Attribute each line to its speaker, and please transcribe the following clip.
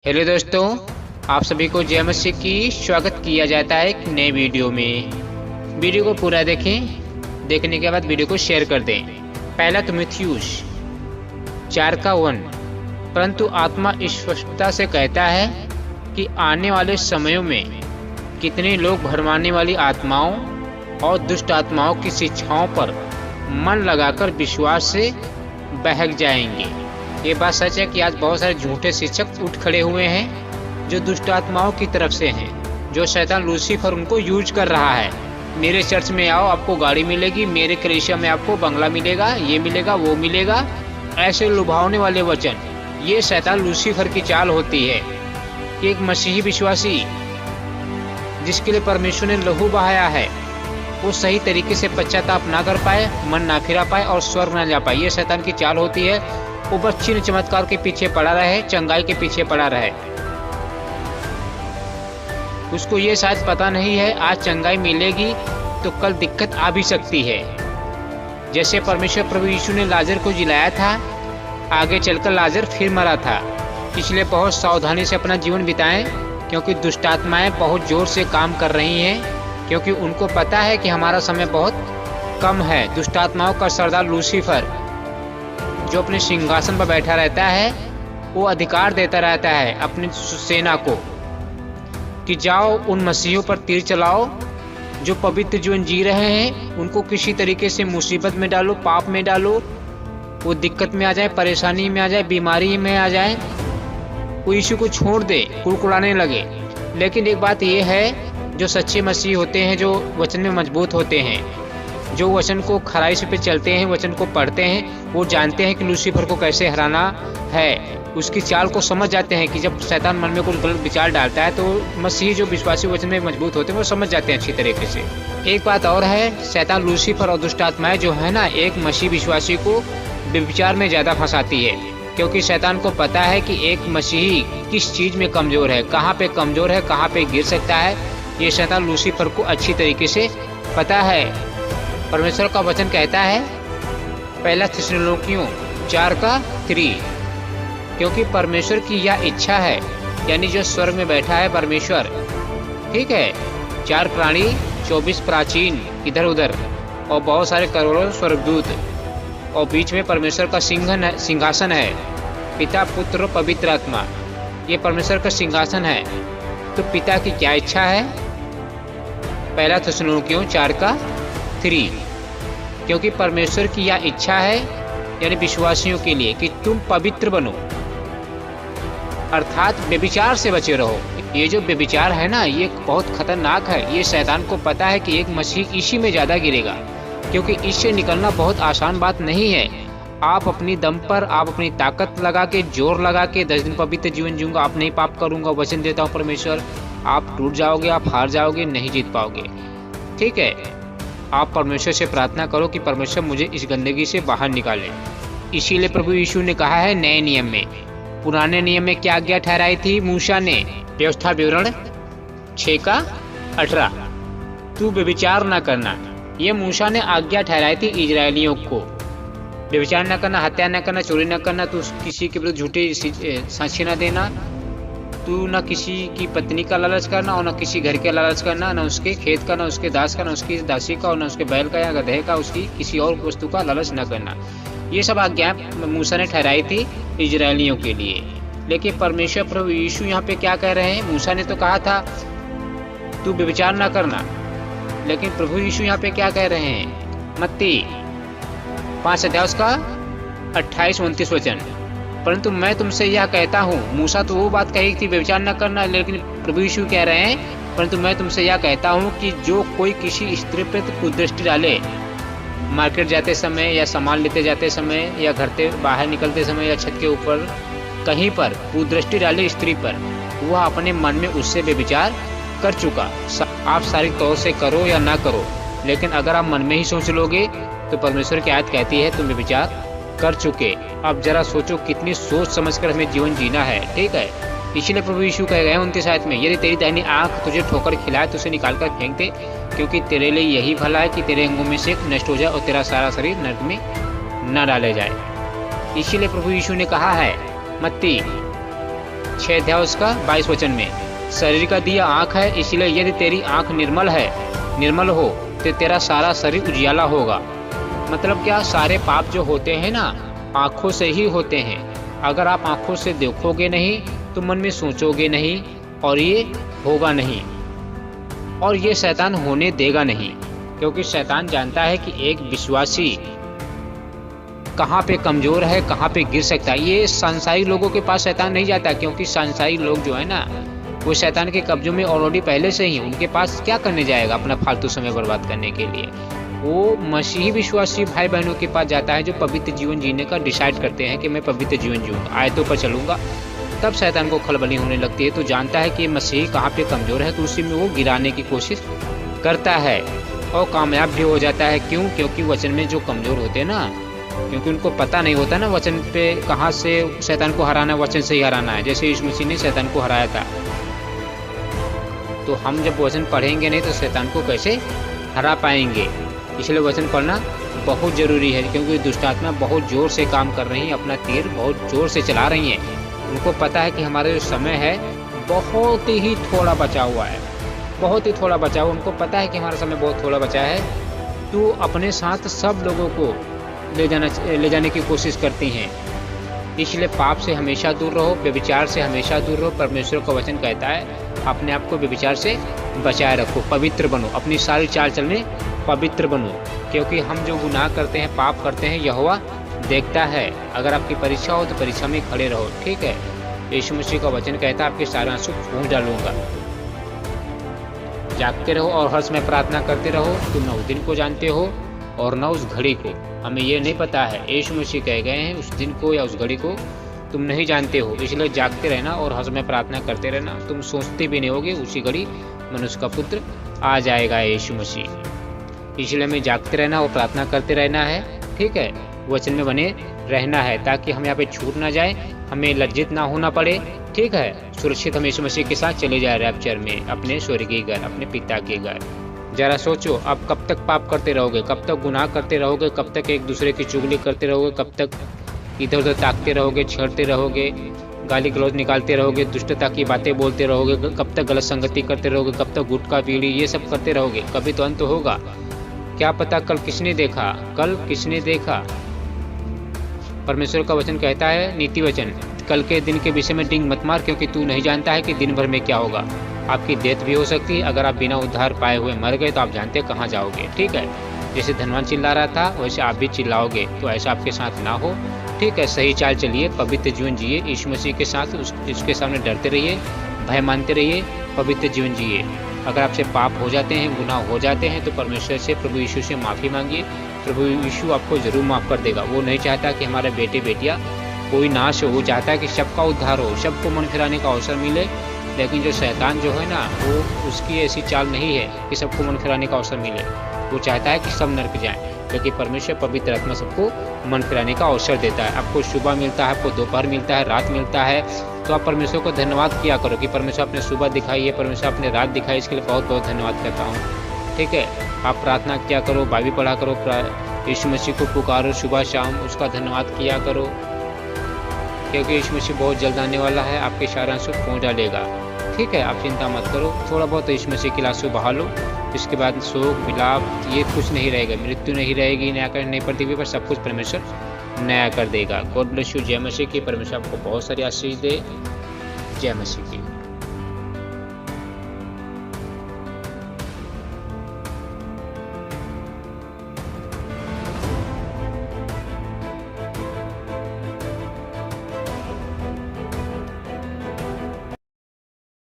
Speaker 1: Hello दोस्तों, आप सभी को जय मसीह की स्वागत किया जाता है एक नए वीडियो में। वीडियो को पूरा देखें, देखने के बाद वीडियो को शेयर कर दें। पहला तीमुथियुस 4:1। परंतु आत्मा स्पष्टता से कहता है कि आने वाले समयों में कितने लोग भरमाने वाली आत्माओं और दुष्ट आत्माओं की शिक्षाओं पर मन लगाकर विश्वास से बहक जाएंगे। ये बात सच है कि आज बहुत सारे झूठे शिक्षक उठ खड़े हुए हैं जो दुष्ट आत्माओं की तरफ से हैं, जो शैतान लूसीफर उनको यूज कर रहा है। मेरे चर्च में आओ, आपको गाड़ी मिलेगी, मेरे कलीसिया में आपको बंगला मिलेगा, ये मिलेगा, वो मिलेगा, ऐसे लुभावने वाले वचन, ये शैतान लूसीफर की चाल होती है कि एक मसीही विश्वासी जिसके लिए परमेश्वर ने लहू बहाया है वो सही तरीके से पश्चाताप ना कर पाए, मन ना फिरा पाए और स्वर्ग ना जा पाए। ये शैतान की चाल होती है। वो बस चिन्ह चमत्कार के पीछे पड़ा रहे, चंगाई के पीछे पड़ा रहे। उसको ये शायद पता नहीं है आज चंगाई मिलेगी तो कल दिक्कत आ भी सकती है। जैसे परमेश्वर प्रभु यीशु ने लाजर को जिलाया था, आगे चलकर लाजर फिर मरा था। इसलिए बहुत सावधानी से अपना जीवन बिताएं, क्योंकि दुष्ट आत्माएं बहुत जोर से काम कर रही हैं, क्योंकि उनको पता है कि हमारा समय बहुत कम है। दुष्ट आत्माओं का सरदार लूसीफर जो अपने सिंहासन पर बैठा रहता है, वो अधिकार देता रहता है अपनी सेना को कि जाओ उन मसीहों पर तीर चलाओ जो पवित्र जीवन जी रहे हैं, उनको किसी तरीके से मुसीबत में डालो, पाप में डालो, वो दिक्कत में आ जाए, परेशानी में आ जाए, बीमारी में आ जाए, वो यीशु को छोड़ दे, कुड़कुड़ाने लगे। लेकिन एक बात ये है, जो सच्चे मसीह होते हैं, जो वचन में मजबूत होते हैं, जो वचन को खराई पे चलते हैं, वचन को पढ़ते हैं, वो जानते हैं कि लूसीफर को कैसे हराना है। उसकी चाल को समझ जाते हैं कि जब शैतान मन में कोई गलत विचार डालता है तो मसीह जो विश्वासी वचन में मजबूत होते हैं वो समझ जाते हैं अच्छी तरीके से। एक बात और है, शैतान लूसीफर और दुष्ट आत्माएं जो है ना, एक मसीह विश्वासी को व्यभिचार में ज़्यादा फंसाती है, क्योंकि शैतान को पता है कि एक मसीही किस चीज़ में कमज़ोर है, कहाँ पे कमज़ोर है, कहाँ पे गिर सकता है। ये शैतान लूसीफर को अच्छी तरीके से पता है। परमेश्वर का वचन कहता है पहला थिस्सलुनीकियों 4:3, क्योंकि परमेश्वर की यह इच्छा है, यानी जो स्वर्ग में बैठा है परमेश्वर, ठीक है, 4 प्राणी, 24 प्राचीन इधर उधर और बहुत सारे करोड़ों स्वर्गदूत, और बीच में परमेश्वर का सिंहासन है, पिता, पुत्र, पवित्र आत्मा, ये परमेश्वर का सिंहासन है। तो पिता की क्या इच्छा है? पहला थिस्सलुनीकियों 4:3, क्योंकि परमेश्वर की यह इच्छा है, यानी विश्वासियों के लिए, कि तुम पवित्र बनो, अर्थात व्यभिचार से बचे रहो। ये जो व्यभिचार है ना, ये बहुत खतरनाक है। ये शैतान को पता है कि एक मसीह इसी में ज़्यादा गिरेगा, क्योंकि इससे निकलना बहुत आसान बात नहीं है। आप अपनी दम पर, आप अपनी ताकत लगा के, जोर लगा के 10 दिन पवित्र जीवन जीऊंगा, आप नहीं पाप करूंगा, वचन देता हूँ परमेश्वर, आप टूट जाओगे, आप हार जाओगे, नहीं जीत पाओगे। ठीक है, आप परमेश्वर से प्रार्थना करो कि परमेश्वर मुझे इस गंदगी से बाहर निकाले। इसीलिए प्रभु यीशु ने कहा है नए नियम में, पुराने नियम में क्या आज्ञा ठहराई थी मूसा ने? व्यवस्था विवरण 6:18, तू व्यभिचार न करना। ये मूसा ने आज्ञा ठहराई थी इजरायलियों को। व्यभिचार न करना, हत्या न करना, चोरी न करना, तू किसी के विरुद्ध झूठी साक्षी न देना, तू न किसी की पत्नी का लालच करना और न किसी घर का लालच करना, न उसके खेत का, न उसके दास का, न उसकी दासी का, और न उसके बैल का या गधे का, उसकी किसी और वस्तु का लालच न करना। ये सब आज्ञा मूसा ने ठहराई थी इजरायलियों के लिए। लेकिन परमेश्वर प्रभु यीशु यहाँ पे क्या कह रहे हैं? मूसा ने तो कहा था तू व्यभिचार न करना, लेकिन प्रभु यीशु यहाँ पे क्या कह रहे हैं? मत्ती 5:28-29 वचन, परंतु मैं तुमसे यह कहता हूँ। मूसा तो वो बात कही थी व्यभिचार न करना, लेकिन प्रभु यीशु कह रहे हैं परंतु मैं तुमसे यह कहता हूँ कि जो कोई किसी स्त्री पर कुदृष्टि डाले, मार्केट जाते समय या सामान लेते जाते समय या घर से बाहर निकलते समय या छत के ऊपर कहीं पर कुदृष्टि डाले स्त्री पर, वह अपने मन में उससे व्यभिचार कर चुका। आप शारीरिक तौर से करो या ना करो, लेकिन अगर आप मन में ही सोच लोगे तो परमेश्वर की आयत कहती है तुम व्यभिचार कर चुके। अब जरा सोचो कितनी सोच समझकर हमें जीवन जीना है। ठीक है, इसीलिए प्रभु यीशु कह गए 29 आयत में, यदि तेरी दाहिनी आंख तुझे ठोकर खिलाए तो उसे निकाल कर फेंक दे, क्योंकि तेरे लिए यही भला है कि तेरे अंगों में से एक नष्ट हो जाए और तेरा सारा शरीर नरक में न डाले जाए। इसीलिए प्रभु यीशु ने कहा है मत्ती 6 अध्याय उसका 22 वचन में, शरीर का दिया आँख है, इसलिए यदि तेरी आँख निर्मल हो तो तेरा सारा शरीर उजियाला होगा। मतलब क्या, सारे पाप जो होते हैं ना आँखों से ही होते हैं। अगर आप आँखों से देखोगे नहीं तो मन में सोचोगे नहीं और ये होगा नहीं, और ये शैतान होने देगा नहीं, क्योंकि शैतान जानता है कि एक विश्वासी कहाँ पे कमजोर है, कहाँ पे गिर सकता है। ये सांसारिक लोगों के पास शैतान नहीं जाता, क्योंकि सांसारिक लोग जो है ना वो शैतान के कब्जों में ऑलरेडी पहले से ही। उनके पास क्या करने जाएगा अपना फालतू समय बर्बाद करने के लिए। वो मसीही विश्वासी भाई बहनों के पास जाता है जो पवित्र जीवन जीने का डिसाइड करते हैं कि मैं पवित्र जीवन जीऊंगा, आयतों पर चलूंगा। तब शैतान को खलबली होने लगती है। तो जानता है कि मसीह कहाँ पे कमजोर है, तो उसी में वो गिराने की कोशिश करता है और कामयाब भी हो जाता है। क्यों? क्योंकि वचन में जो कमजोर होते हैं ना, क्योंकि उनको पता नहीं होता ना वचन पे कहाँ से शैतान को हराना, वचन से ही हराना है। जैसे यीशु मसीह ने शैतान को हराया था, तो हम जब वचन पढ़ेंगे नहीं तो शैतान को कैसे हरा पाएंगे। इसलिए वचन पढ़ना बहुत ज़रूरी है, क्योंकि दुष्ट आत्मा बहुत ज़ोर से काम कर रही है, अपना तीर बहुत ज़ोर से चला रही हैं। उनको पता है कि हमारा जो समय है बहुत ही थोड़ा बचा हुआ है, बहुत ही थोड़ा बचा हुआ। उनको पता है कि हमारा समय बहुत थोड़ा बचा है, तो अपने साथ सब लोगों को ले जाने की कोशिश करती हैं। इसलिए पाप से हमेशा दूर रहो, व्यभिचार से हमेशा दूर रहो। परमेश्वर का वचन कहता है अपने आप को व्यभिचार से बचाए रखो, पवित्र बनो, अपनी सारी चाल चलने पवित्र बनो, क्योंकि हम जो गुनाह करते हैं, पाप करते हैं, यहोवा देखता है। अगर आपकी परीक्षा हो तो परीक्षा में खड़े रहो, ठीक है। यीशु मसीह का वचन कहता है आपके सारे आंसू पोंछ डालूंगा। जागते रहो और हर समय प्रार्थना करते रहो। तुम न उस दिन को जानते हो और न उस घड़ी को। हमें ये नहीं पता है, यीशु मसीह कह गए हैं उस दिन को या उस घड़ी को तुम नहीं जानते हो, इसलिए जागते रहना और हर समय प्रार्थना करते रहना। तुम सोचते भी नहीं होगे उसी घड़ी मनुष्य का पुत्र आ जाएगा यीशु मसीह। इसलिए हमें जागते रहना और प्रार्थना करते रहना है, ठीक है। वचन में बने रहना है ताकि हम यहाँ पे छूट ना जाए, हमें लज्जित ना होना पड़े, ठीक है। सुरक्षित हम यीशु मसीह के साथ चले जाए रैप्चर में, अपने स्वर्गीय घर, अपने पिता के घर। जरा सोचो, आप कब तक पाप करते रहोगे, कब तक गुनाह करते रहोगे, कब तक एक दूसरे की चुगली करते रहोगे, कब तक इधर उधर ताकते रहोगे, छेड़ते रहोगे, गाली गलौज निकालते रहोगे, दुष्टता की बातें बोलते रहोगे, कब तक गलत संगति करते रहोगे, कब तक गुटखा बीड़ी ये सब करते रहोगे। कभी तो अंत होगा। क्या पता कल किसने देखा, कल किसने देखा। परमेश्वर का वचन कहता है, नीति वचन, कल के दिन के विषय में डिंग मत मार, क्योंकि तू नहीं जानता है कि दिन भर में क्या होगा। आपकी डेथ भी हो सकती है। अगर आप बिना उद्धार पाए हुए मर गए तो आप जानते हैं कहाँ जाओगे, ठीक है। जैसे धनवान चिल्ला रहा था वैसे आप भी चिल्लाओगे, तो ऐसा आपके साथ ना हो, ठीक है। सही चाल चलिए, पवित्र जीवन जिए, यीशु मसीह के साथ उसके सामने डरते रहिए, भय मानते रहिए, पवित्र जीवन जिए। अगर आपसे पाप हो जाते हैं, गुनाह हो जाते हैं, तो परमेश्वर से, प्रभु यीशु से माफ़ी मांगिए। प्रभु यीशु आपको जरूर माफ़ कर देगा। वो नहीं चाहता कि हमारे बेटे बेटियाँ कोई नाश हो, वो चाहता है कि सबका उद्धार हो, सबको मन फिराने का अवसर मिले। लेकिन जो शैतान जो है ना, वो उसकी ऐसी चाल नहीं है कि सबको मन फिराने का अवसर मिले। वो चाहता है कि सब नरक जाएं, क्योंकि परमेश्वर पवित्र आत्मा सबको मन फिराने का अवसर देता है। आपको सुबह मिलता है, आपको दोपहर मिलता है, रात मिलता है, तो आप परमेश्वर को धन्यवाद किया करो कि परमेश्वर आपने सुबह दिखाई है, परमेश्वर आपने रात दिखाई, इसके लिए बहुत बहुत धन्यवाद करता हूँ, ठीक है। आप प्रार्थना किया करो, बाइबल पढ़ा करो, यीशु मसीह को पुकारो सुबह शाम, उसका धन्यवाद किया करो, क्योंकि यीशु मसीह बहुत जल्द आने वाला है, आपके सारे आंसू पोंछ डालेगा, ठीक है। आप चिंता मत करो, थोड़ा बहुत यीशु मसीह के आंसू बहा लो, इसके बाद शोक विलाप ये कुछ नहीं रहेगा, मृत्यु नहीं रहेगी, नया कर नहीं पड़ती, पर सब कुछ परमेश्वर नया कर देगा। God bless you. जय मसीह की। परमेश्वर आपको बहुत सारी आशीष दे। जय मसीह की।